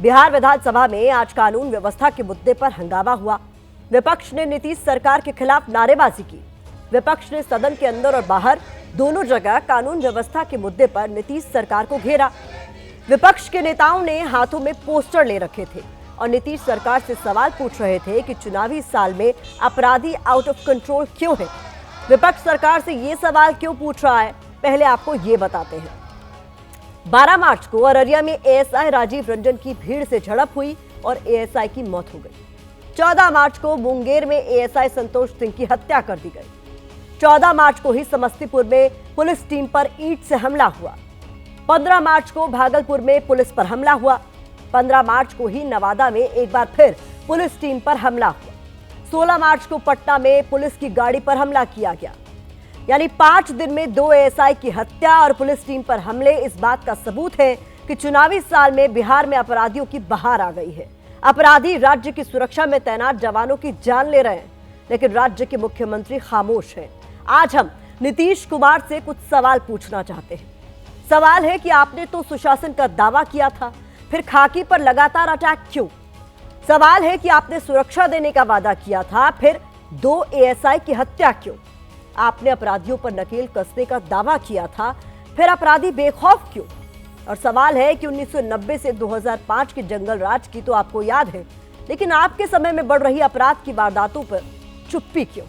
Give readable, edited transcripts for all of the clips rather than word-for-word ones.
बिहार विधानसभा में आज कानून व्यवस्था के मुद्दे पर हंगामा हुआ। विपक्ष ने नीतीश सरकार के खिलाफ नारेबाजी की। विपक्ष ने सदन के अंदर और बाहर दोनों जगह कानून व्यवस्था के मुद्दे पर नीतीश सरकार को घेरा। विपक्ष के नेताओं ने हाथों में पोस्टर ले रखे थे और नीतीश सरकार से सवाल पूछ रहे थे कि चुनावी साल में अपराधी आउट ऑफ कंट्रोल क्यों है। विपक्ष सरकार से ये सवाल क्यों पूछ रहा है, पहले आपको ये बताते हैं। 12 मार्च को अररिया में एएसआई राजीव रंजन की भीड़ से झड़प हुई और एएसआई की मौत हो गई। 14 मार्च को मुंगेर में एएसआई संतोष सिंह की हत्या कर दी गई। 14 मार्च को ही समस्तीपुर में पुलिस टीम पर ईंट से हमला हुआ। 15 मार्च को भागलपुर में पुलिस पर हमला हुआ। 15 मार्च को ही नवादा में एक बार फिर पुलिस टीम पर हमला हुआ। 16 मार्च को पटना में पुलिस की गाड़ी पर हमला किया गया। यानी 5 दिन में 2 एएसआई की हत्या और पुलिस टीम पर हमले इस बात का सबूत है कि चुनावी साल में बिहार में अपराधियों की बहार आ गई है। अपराधी राज्य की सुरक्षा में तैनात जवानों की जान ले रहे हैं, लेकिन राज्य के मुख्यमंत्री खामोश हैं। आज हम नीतीश कुमार से कुछ सवाल पूछना चाहते हैं। सवाल है कि आपने तो सुशासन का दावा किया था, फिर खाकी पर लगातार अटैक क्यों? सवाल है कि आपने सुरक्षा देने का वादा किया था, फिर 2 एएसआई की हत्या क्यों? आपने अपराधियों पर नकेल कसने का दावा किया था, फिर अपराधी बेखौफ क्यों? और सवाल है कि 1990 से 2005 के जंगल राज की तो आपको याद है, लेकिन आपके समय में बढ़ रही अपराध की वारदातों पर चुप्पी क्यों?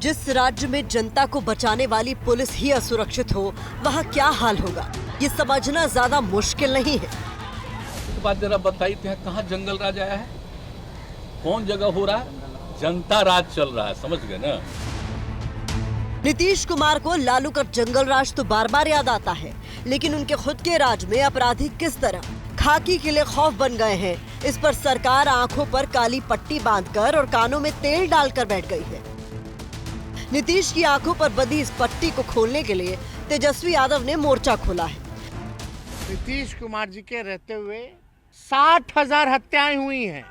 जिस राज्य में जनता को बचाने वाली पुलिस ही असुरक्षित हो, वहाँ क्या हाल होगा, ये समझना ज्यादा मुश्किल नहीं है। एक बात जरा बताइए, कहाँ जंगल राज आया है? कौन जगह हो रहा है? जनता राज चल रहा है, समझ गए ना? नीतीश कुमार को लालू का जंगल राज तो बार बार याद आता है, लेकिन उनके खुद के राज में अपराधी किस तरह खाकी के लिए खौफ बन गए हैं, इस पर सरकार आंखों पर काली पट्टी बांधकर और कानों में तेल डालकर बैठ गई है। नीतीश की आंखों पर बंधी इस पट्टी को खोलने के लिए तेजस्वी यादव ने मोर्चा खोला है। नीतीश कुमार जी के रहते हुए 60,000 हत्याएं हुई हैं,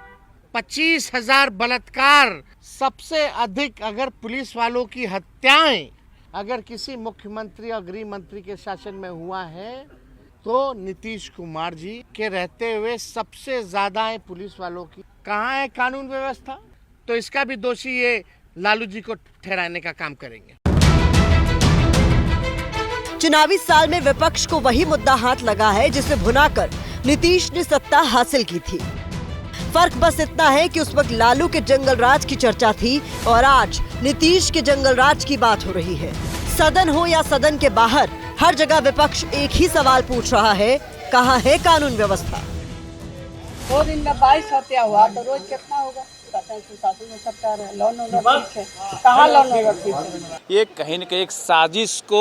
25,000 बलात्कार। सबसे अधिक अगर पुलिस वालों की हत्याएं अगर किसी मुख्यमंत्री और गृह मंत्री के शासन में हुआ है तो नीतीश कुमार जी के रहते हुए सबसे ज्यादा है पुलिस वालों की। कहाँ है कानून व्यवस्था? तो इसका भी दोषी ये लालू जी को ठहराने का काम करेंगे। चुनावी साल में विपक्ष को वही मुद्दा हाथ लगा है जिसे भुनाकर नीतीश ने सत्ता हासिल की थी। फर्क बस इतना है कि उस वक्त लालू के जंगल राज की चर्चा थी और आज नीतीश के जंगल राज की बात हो रही है। सदन हो या सदन के बाहर, हर जगह विपक्ष एक ही सवाल पूछ रहा है, कहाँ है कानून व्यवस्था? 2 दिन में 22 हत्या हुआ तो रोज कितना होगा? ये कहीं न कहीं एक साजिश को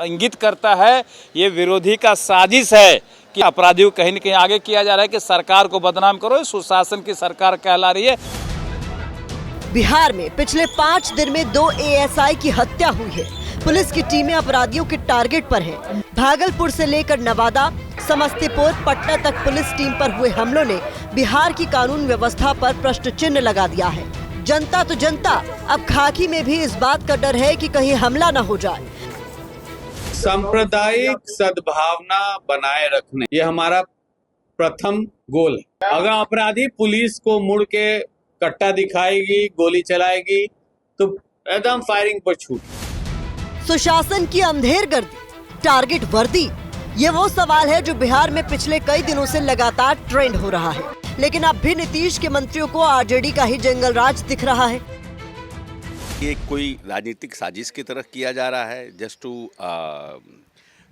इंगित करता है। ये विरोधी का साजिश है कि अपराधियों को कहीं न कहीं आगे किया जा रहा है कि सरकार को बदनाम करो, सुशासन की सरकार कहला रही है। बिहार में पिछले 5 दिन में 2 एएसआई की हत्या हुई है। पुलिस की टीमें अपराधियों के टारगेट पर हैं। भागलपुर से लेकर नवादा, समस्तीपुर, पटना तक पुलिस टीम पर हुए हमलों ने बिहार की कानून व्यवस्था पर प्रश्न चिन्ह लगा दिया है। जनता तो जनता, अब खाकी में भी इस बात का डर है कि कहीं हमला न हो जाए। सांप्रदायिक सद्भावना बनाए रखने, ये हमारा प्रथम गोल है। अगर अपराधी पुलिस को मुड़ के कट्टा दिखाएगी, गोली चलाएगी तो एकदम फायरिंग पर छूट। सुशासन की अंधेर गर्दी, टारगेट वर्दी, ये वो सवाल है जो बिहार में पिछले कई दिनों से लगातार ट्रेंड हो रहा है। लेकिन अब भी नीतीश के मंत्रियों को आरजेडी का ही जंगल राज दिख रहा है। ये कोई राजनीतिक साजिश की तरह किया जा रहा है, just to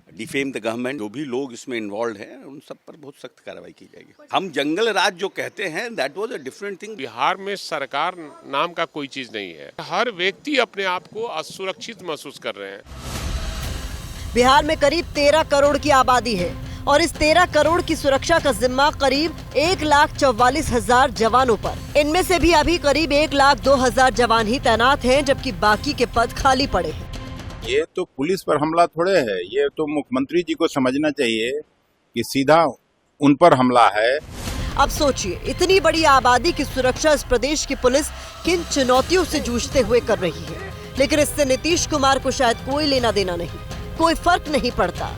defame the government. जो भी लोग इसमें इन्वॉल्व हैं उन सब पर बहुत सख्त कार्रवाई की जाएगी। हम जंगल राज जो कहते हैं that was a different thing. Bihar में सरकार नाम का कोई चीज नहीं है। हर व्यक्ति अपने आप को असुरक्षित महसूस कर रहे हैं। बिहार में करीब 13 करोड़ की आबादी है और इस 13 करोड़ की सुरक्षा का जिम्मा करीब 1,44,000 जवानों पर। इनमें से भी अभी करीब 1,02,000 जवान ही तैनात हैं, जबकि बाकी के पद खाली पड़े हैं। ये तो पुलिस पर हमला थोड़े है, ये तो मुख्यमंत्री जी को समझना चाहिए कि सीधा उन पर हमला है। अब सोचिए, इतनी बड़ी आबादी की सुरक्षा इस प्रदेश की पुलिस किन चुनौतियों से जूझते हुए कर रही है, लेकिन इससे नीतीश कुमार को शायद कोई लेना देना नहीं, कोई फर्क नहीं पड़ता।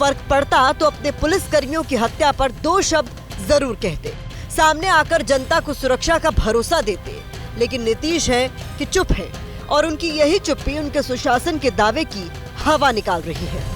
फर्क पड़ता तो अपने पुलिस कर्मियों की हत्या पर 2 शब्द जरूर कहते, सामने आकर जनता को सुरक्षा का भरोसा देते। लेकिन नीतीश है कि चुप है, और उनकी यही चुप्पी उनके सुशासन के दावे की हवा निकाल रही है।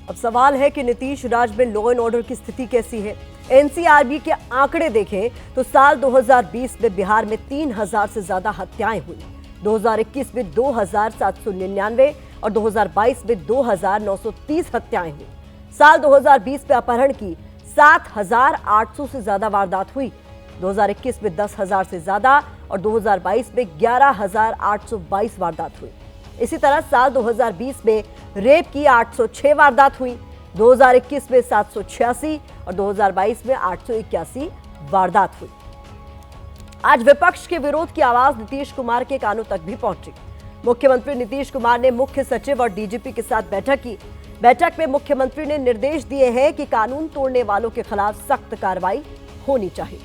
अब सवाल है कि नीतीश राज में लॉ एंड ऑर्डर की स्थिति कैसी है। एनसीआरबी के आंकड़े देखें तो साल 2020 में बिहार में 3000 से ज्यादा हत्याएं हुई, 2021 में 2799 और 2022 में 2930 हत्याएं हुई। साल 2020 में अपहरण की 7800 से ज्यादा वारदात हुई, 2021 में 10,000 से ज्यादा और 2022 में 11,822 वारदात हुई। इसी तरह साल 2020 में रेप की 806 वारदात हुई, 2021 में 786 और 2022 में 881 वारदात हुई। आज विपक्ष के विरोध की आवाज नीतीश कुमार के कानों तक भी पहुंची। मुख्यमंत्री नीतीश कुमार ने मुख्य सचिव और डीजीपी के साथ बैठक की। बैठक में मुख्यमंत्री ने निर्देश दिए हैं कि कानून तोड़ने वालों के खिलाफ सख्त कार्रवाई होनी चाहिए।